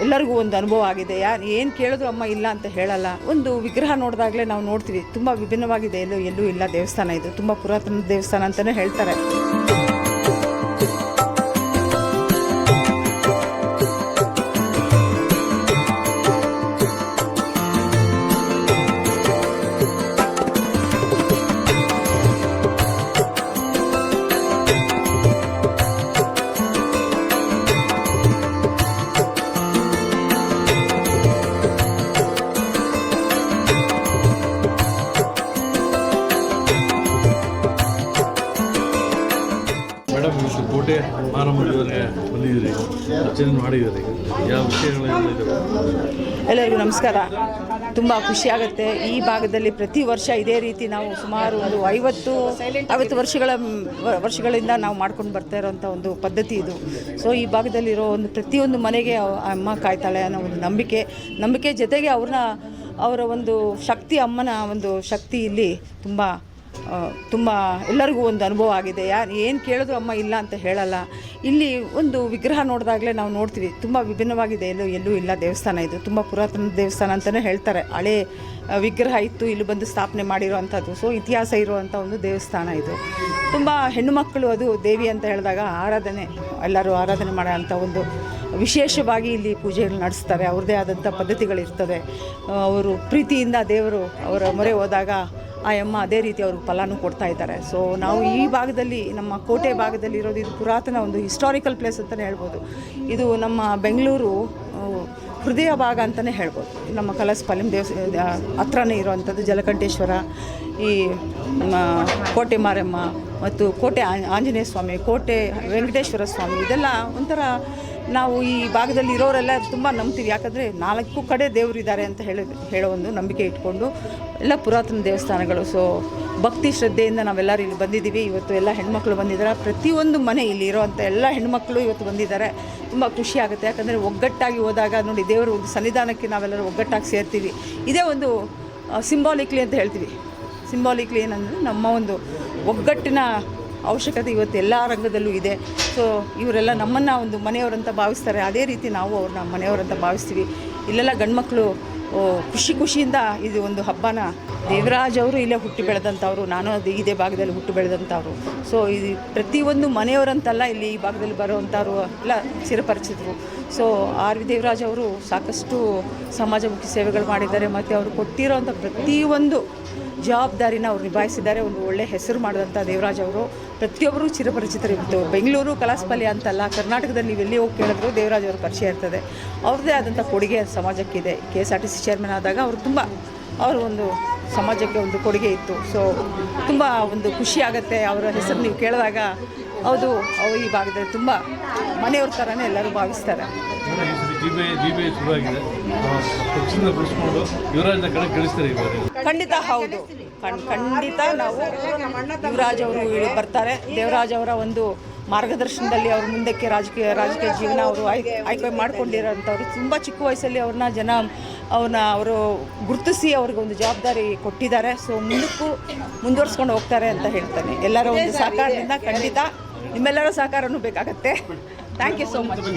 ಎಲ್ಲರಿಗೂ ಒಂದು ಅನುಭವ ಆಗಿದೆ. ಏನು ಕೇಳಿದ್ರು ಅಮ್ಮ ಇಲ್ಲ ಅಂತ ಹೇಳಲ್ಲ. ಒಂದು ವಿಗ್ರಹ ನೋಡಿದಾಗಲೇ ನಾವು ನೋಡ್ತೀವಿ, ತುಂಬ ವಿಭಿನ್ನವಾಗಿದೆ, ಎಲ್ಲೂ ಇಲ್ಲ ದೇವಸ್ಥಾನ. ಇದು ತುಂಬ ಪುರಾತನ ದೇವಸ್ಥಾನ ಅಂತಲೇ ಹೇಳ್ತಾರೆ. ಮೇಡಮ್, ಕೋಟೆ ಮಾರಮ್ಮನವರಿಗೆ ಬಂದಿದ್ದೀರಿ, ಅರ್ಚನೆ ಮಾಡಿದ್ದೀರಿ, ಯಾವ ವಿಷಯಗಳೆಲ್ಲ ಇದ್ದಾವೆ? ಎಲ್ಲರಿಗೂ ನಮಸ್ಕಾರ. ತುಂಬ ಖುಷಿಯಾಗುತ್ತೆ. ಈ ಭಾಗದಲ್ಲಿ ಪ್ರತಿ ವರ್ಷ ಇದೇ ರೀತಿ ನಾವು ಸುಮಾರು ಒಂದು 50 ವರ್ಷಗಳಿಂದ ನಾವು ಮಾಡ್ಕೊಂಡು ಬರ್ತಾ ಇರೋವಂಥ ಒಂದು ಪದ್ಧತಿ ಇದು. ಸೊ ಈ ಭಾಗದಲ್ಲಿರೋ ಒಂದು ಪ್ರತಿಯೊಂದು ಮನೆಗೆ ಅಮ್ಮ ಕಾಯ್ತಾಳೆ ಅನ್ನೋ ಒಂದು ನಂಬಿಕೆ ಜೊತೆಗೆ ಅವರ ಒಂದು ಶಕ್ತಿ, ಅಮ್ಮನ ಒಂದು ಶಕ್ತಿ ಇಲ್ಲಿ ತುಂಬ ಎಲ್ಲರಿಗೂ ಒಂದು ಅನುಭವ ಆಗಿದೆ. ಏನು ಕೇಳಿದ್ರು ಅಮ್ಮ ಇಲ್ಲ ಅಂತ ಹೇಳಲ್ಲ. ಇಲ್ಲಿ ಒಂದು ವಿಗ್ರಹ ನೋಡಿದಾಗಲೇ ನಾವು ನೋಡ್ತೀವಿ, ತುಂಬ ವಿಭಿನ್ನವಾಗಿದೆ, ಎಲ್ಲೂ ಇಲ್ಲ ದೇವಸ್ಥಾನ. ಇದು ತುಂಬ ಪುರಾತನ ದೇವಸ್ಥಾನ ಅಂತಲೇ ಹೇಳ್ತಾರೆ. ಹಳೆ ವಿಗ್ರಹ ಇತ್ತು, ಇಲ್ಲಿ ಬಂದು ಸ್ಥಾಪನೆ ಮಾಡಿರೋ ಅಂಥದ್ದು. ಸೊ ಇತಿಹಾಸ ಇರುವಂಥ ಒಂದು ದೇವಸ್ಥಾನ ಇದು. ತುಂಬ ಹೆಣ್ಣುಮಕ್ಕಳು, ಅದು ದೇವಿ ಅಂತ ಹೇಳಿದಾಗ ಎಲ್ಲರೂ ಆರಾಧನೆ ಮಾಡೋ ಅಂಥ ಒಂದು ವಿಶೇಷವಾಗಿ ಇಲ್ಲಿ ಪೂಜೆಗಳು ನಡೆಸ್ತಾರೆ. ಅವ್ರದ್ದೇ ಆದಂಥ ಪದ್ಧತಿಗಳಿರ್ತದೆ. ಅವರು ಪ್ರೀತಿಯಿಂದ ದೇವರು ಅವರ ಮೊರೆ ಹೋದಾಗ ಆ ಅಮ್ಮ ಅದೇ ರೀತಿ ಅವ್ರಿಗೆ ಫಲನೂ ಕೊಡ್ತಾ ಇದ್ದಾರೆ. ಸೊ ನಾವು ಈ ಭಾಗದಲ್ಲಿ, ನಮ್ಮ ಕೋಟೆ ಭಾಗದಲ್ಲಿ ಇರೋದು, ಇದು ಪುರಾತನ ಒಂದು ಹಿಸ್ಟಾರಿಕಲ್ ಪ್ಲೇಸ್ ಅಂತಲೇ ಹೇಳ್ಬೋದು. ಇದು ನಮ್ಮ ಬೆಂಗಳೂರು ಹೃದಯ ಭಾಗ ಅಂತಲೇ ಹೇಳ್ಬೋದು. ನಮ್ಮ ಕಲಸಪಾಳ್ಯಂ ಹತ್ರನೇ ಇರುವಂಥದ್ದು ಜಲಕಂಠೇಶ್ವರ, ಈ ಕೋಟೆ ಮಾರಮ್ಮ ಮತ್ತು ಕೋಟೆ ಆಂಜನೇಯ ಸ್ವಾಮಿ, ಕೋಟೆ ವೆಂಕಟೇಶ್ವರ ಸ್ವಾಮಿ, ಇದೆಲ್ಲ ಒಂಥರ ನಾವು ಈ ಭಾಗದಲ್ಲಿ ಇರೋರೆಲ್ಲ ತುಂಬ ನಂಬ್ತೀವಿ. ಯಾಕಂದರೆ 4 ಕಡೆ ದೇವರಿದ್ದಾರೆ ಅಂತ ಹೇಳೋ ಒಂದು ನಂಬಿಕೆ ಇಟ್ಕೊಂಡು ಎಲ್ಲ ಪುರಾತನ ದೇವಸ್ಥಾನಗಳು. ಸೊ ಭಕ್ತಿ ಶ್ರದ್ಧೆಯಿಂದ ನಾವೆಲ್ಲರೂ ಇಲ್ಲಿ ಬಂದಿದ್ದೀವಿ. ಇವತ್ತು ಎಲ್ಲ ಹೆಣ್ಮಕ್ಳು ಬಂದಿದ್ದಾರೆ. ಪ್ರತಿಯೊಂದು ಮನೆ ಇಲ್ಲಿ ಇರೋವಂಥ ಎಲ್ಲ ಹೆಣ್ಮಕ್ಳು ಇವತ್ತು ಬಂದಿದ್ದಾರೆ. ತುಂಬ ಖುಷಿ ಆಗುತ್ತೆ. ಯಾಕಂದರೆ ಒಗ್ಗಟ್ಟಾಗಿ ಹೋದಾಗ ನೋಡಿ, ದೇವರು ಒಂದು ಸನ್ನಿಧಾನಕ್ಕೆ ನಾವೆಲ್ಲರೂ ಒಗ್ಗಟ್ಟಾಗಿ ಸೇರ್ತೀವಿ. ಇದೇ ಒಂದು ಸಿಂಬಾಲಿಕ್ಲಿ ಅಂತ ಹೇಳ್ತೀವಿ. ಸಿಂಬಾಲಿಕ್ಲಿ ಏನಂದರೆ ನಮ್ಮ ಒಂದು ಒಗ್ಗಟ್ಟಿನ ಅವಶ್ಯಕತೆ ಇವತ್ತು ಎಲ್ಲ ರಂಗದಲ್ಲೂ ಇದೆ. ಸೊ ಇವರೆಲ್ಲ ನಮ್ಮನ್ನು ಒಂದು ಮನೆಯವರಂತ ಭಾವಿಸ್ತಾರೆ. ಅದೇ ರೀತಿ ನಾವು ಅವ್ರನ್ನ ಮನೆಯವರಂತ ಭಾವಿಸ್ತೀವಿ. ಇಲ್ಲೆಲ್ಲ ಗಂಡ್ಮಕ್ಳು ಖುಷಿಯಿಂದ ಇದು ಒಂದು ಹಬ್ಬನ, ದೇವರಾಜ್ ಅವರು ಇಲ್ಲೇ ಹುಟ್ಟಿ ಬೆಳೆದಂಥವ್ರು, ನಾನು ಇದೇ ಭಾಗದಲ್ಲಿ ಹುಟ್ಟು ಬೆಳೆದಂಥವ್ರು. ಸೊ ಇದು ಪ್ರತಿಯೊಂದು ಮನೆಯವರಂತಲ್ಲ, ಇಲ್ಲಿ ಈ ಭಾಗದಲ್ಲಿ ಬರೋವಂಥವ್ರು ಎಲ್ಲ ಚಿರಪರಿಚಿತರು. ಸೊ ಆರ್ ವಿ ದೇವರಾಜ್ ಅವರು ಸಾಕಷ್ಟು ಸಮಾಜಮುಖಿ ಸೇವೆಗಳು ಮಾಡಿದ್ದಾರೆ. ಮತ್ತು ಅವರು ಕೊಟ್ಟಿರೋವಂಥ ಪ್ರತಿಯೊಂದು ಜವಾಬ್ದಾರಿನ ಅವ್ರು ನಿಭಾಯಿಸಿದ್ದಾರೆ. ಒಂದು ಒಳ್ಳೆಯ ಹೆಸರು ಮಾಡಿದಂಥ ದೇವರಾಜ್ ಅವರು ಪ್ರತಿಯೊಬ್ಬರು ಚಿರಪರಿಚಿತರಿತ್ತು. ಬೆಂಗಳೂರು ಕಲಸಪಾಳ್ಯ ಅಂತಲ್ಲ, ಕರ್ನಾಟಕದಲ್ಲಿ ನೀವು ಎಲ್ಲಿ ಹೋಗಿ ಕೇಳಿದ್ರು ದೇವರಾಜ್ ಅವ್ರ ಪರಿಚಯ ಇರ್ತದೆ. ಅವ್ರದ್ದೇ ಆದಂಥ ಕೊಡುಗೆ ಸಮಾಜಕ್ಕಿದೆ. KSRTC ಚೇರ್ಮನ್ ಆದಾಗ ಅವರು ಒಂದು ಸಮಾಜಕ್ಕೆ ಒಂದು ಕೊಡುಗೆ ಇತ್ತು. ಸೊ ತುಂಬ ಒಂದು ಖುಷಿ ಆಗುತ್ತೆ ಅವರ ಹೆಸರು ನೀವು ಕೇಳಿದಾಗ. ಹೌದು, ಅವರು ಈ ಭಾಗದಲ್ಲಿ ತುಂಬ ಮನೆಯವ್ರ ಥರನೇ ಎಲ್ಲರೂ ಭಾವಿಸ್ತಾರೆ. ಖಂಡಿತ ಹೌದು, ಖಂಡಿತ ನಾವು ಯುವರಾಜ್ ಅವರು ಬರ್ತಾರೆ. ದೇವರಾಜ್ ಅವರ ಒಂದು ಮಾರ್ಗದರ್ಶನದಲ್ಲಿ ಅವ್ರ ಮುಂದಕ್ಕೆ ರಾಜಕೀಯ ಜೀವನ ಅವರು ಆಯ್ಕೆ ಮಾಡ್ಕೊಂಡಿರೋಂಥವ್ರು. ತುಂಬ ಚಿಕ್ಕ ವಯಸ್ಸಲ್ಲಿ ಅವರು ಗುರುತಿಸಿ ಅವ್ರಿಗೆ ಒಂದು ಜವಾಬ್ದಾರಿ ಕೊಟ್ಟಿದ್ದಾರೆ. ಸೊ ಮುಂದುವರ್ಸ್ಕೊಂಡು ಹೋಗ್ತಾರೆ ಅಂತ ಹೇಳ್ತಾನೆ. ಎಲ್ಲರ ಒಂದು ಸಹಕಾರದಿಂದ ಖಂಡಿತ ನಿಮ್ಮೆಲ್ಲರ ಸಹಕಾರನೂ ಬೇಕಾಗತ್ತೆ. Thank you so much.